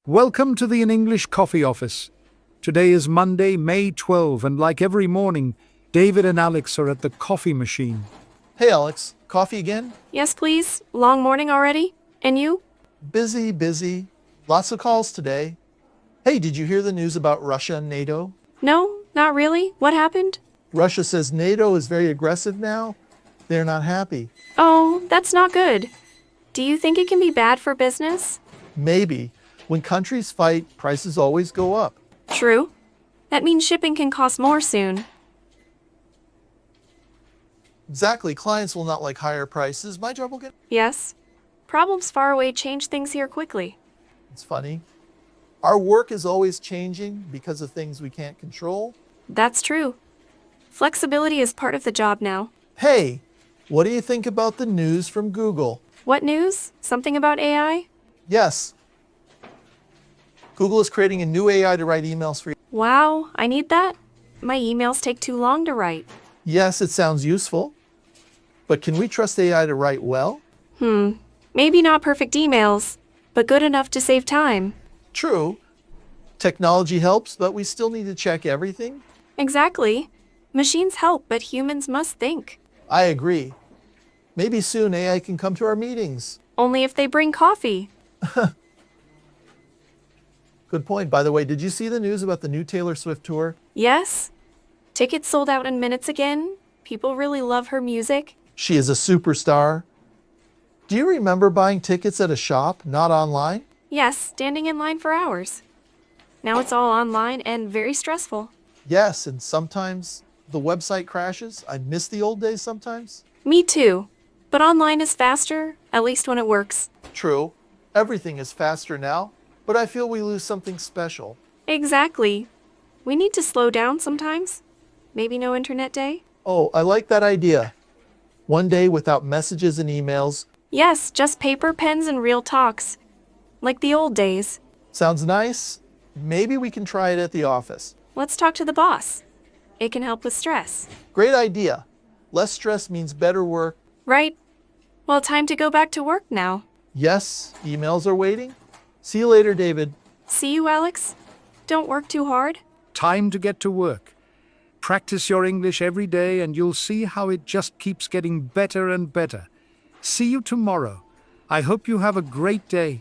Welcome to the In English Coffee Office. Today is Monday, May 12, and like every morning, David and Alex are at the coffee machine. Hey Alex, coffee again? Yes, please. Long morning already? And you? Busy. Lots of calls today. Hey, did you hear the news about Russia and NATO? No, not really. What happened? Russia says NATO is very aggressive now. They're not happy. Oh, that's not good. Do you think it can be bad for business? Maybe. When countries fight, prices always go up. True. That means shipping can cost more soon. Exactly, clients will not like higher prices. My job will get... Yes. Problems far away change things here quickly. It's funny. Our work is always changing because of things we can't control. That's true. Flexibility is part of the job now. Hey, what do you think about the news from Google? What news? Something about AI? Yes. Google is creating a new AI to write emails for you. Wow, I need that. My emails take too long to write. Yes, it sounds useful. But can we trust AI to write well? Maybe not perfect emails, but good enough to save time. True. Technology helps, but we still need to check everything. Exactly. Machines help, but humans must think. I agree. Maybe soon AI can come to our meetings. Only if they bring coffee. Good point. By the way, did you see the news about the new Taylor Swift tour? Yes. Tickets sold out in minutes again. People really love her music. She is a superstar. Do you remember buying tickets at a shop, not online? Yes, standing in line for hours. Now it's all online and very stressful. Yes, and sometimes the website crashes. I miss the old days sometimes. Me too. But online is faster, at least when it works. True. Everything is faster now, but I feel we lose something special. Exactly. We need to slow down sometimes. Maybe no internet day? Oh, I like that idea. One day without messages and emails. Yes, just paper, pens, and real talks. Like the old days. Sounds nice. Maybe we can try it at the office. Let's talk to the boss. It can help with stress. Great idea. Less stress means better work. Right? Well, time to go back to work now. Yes, emails are waiting. See you later, David. See you, Alex. Don't work too hard. Time to get to work. Practice your English every day and you'll see how it just keeps getting better and better. See you tomorrow. I hope you have a great day.